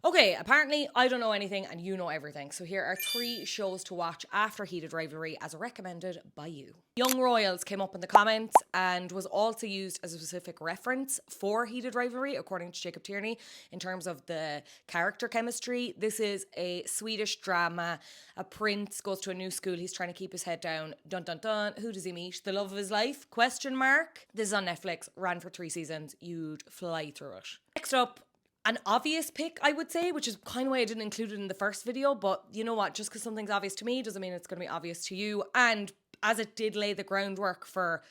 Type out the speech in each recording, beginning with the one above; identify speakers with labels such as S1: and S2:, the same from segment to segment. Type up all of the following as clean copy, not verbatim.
S1: Okay, apparently I don't know anything and you know everything. So here are 3 shows to watch after Heated Rivalry as recommended by you. Young Royals came up in the comments and was also used as a specific reference for Heated Rivalry, according to Jacob Tierney, in terms of the character chemistry. This is a Swedish drama. A prince goes to a new school. He's trying to keep his head down. Dun dun dun. Who does he meet? The love of his life? Question mark. This is on Netflix. Ran for 3 seasons. You'd fly through it. Next up, an obvious pick, I would say, which is kind of why I didn't include it in the first video. But you know what? Just because something's obvious to me doesn't mean it's going to be obvious to you. And as it did lay the groundwork for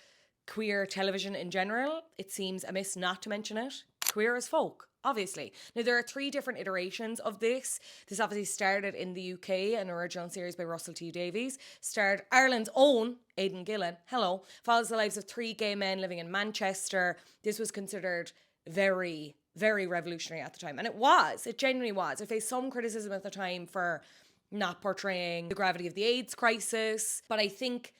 S1: queer television in general, it seems amiss not to mention it. Queer as Folk, obviously. Now, there are 3 different iterations of this. This obviously started in the UK, an original series by Russell T Davies. Starred Ireland's own Aidan Gillen. Hello. Follows the lives of 3 gay men living in Manchester. This was considered very revolutionary at the time. And it genuinely was. It faced some criticism at the time for not portraying the gravity of the AIDS crisis. But I think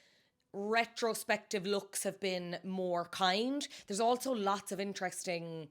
S1: retrospective looks have been more kind. There's also lots of interesting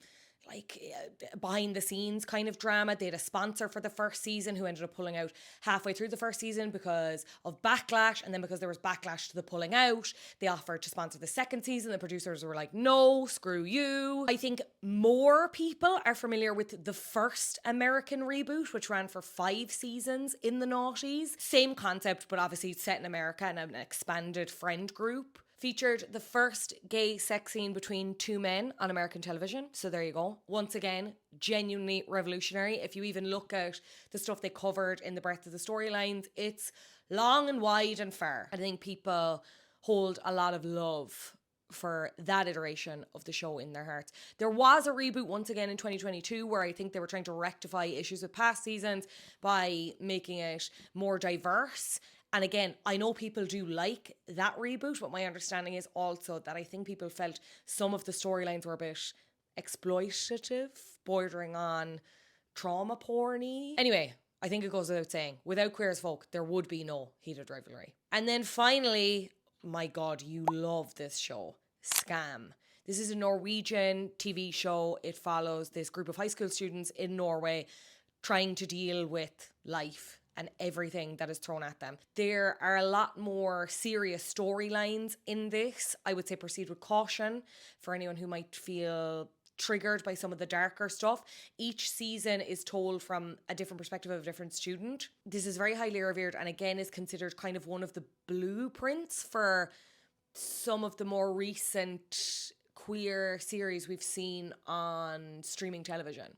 S1: behind the scenes kind of drama. They had a sponsor for the first season who ended up pulling out halfway through the first season because of backlash, and then because there was backlash to the pulling out, they offered to sponsor the second season. The producers were like, no, screw you. I think more people are familiar with the first American reboot, which ran for 5 seasons in the noughties. Same concept, but obviously set in America and an expanded friend group. Featured the first gay sex scene between 2 men on American television. So there you go. Once again, genuinely revolutionary. If you even look at the stuff they covered in the breadth of the storylines, it's long and wide and far. I think people hold a lot of love for that iteration of the show in their hearts. There was a reboot once again in 2022 where I think they were trying to rectify issues with past seasons by making it more diverse. And again, I know people do like that reboot, but my understanding is also that I think people felt some of the storylines were a bit exploitative, bordering on trauma porny. Anyway, I think it goes without saying, without Queer as Folk, there would be no Heated Rivalry. And then finally, my God, you love this show, Scam. This is a Norwegian TV show. It follows this group of high school students in Norway trying to deal with life and everything that is thrown at them. There are a lot more serious storylines in this. I would say proceed with caution for anyone who might feel triggered by some of the darker stuff. Each season is told from a different perspective of a different student. This is very highly revered and again is considered kind of one of the blueprints for some of the more recent queer series we've seen on streaming television.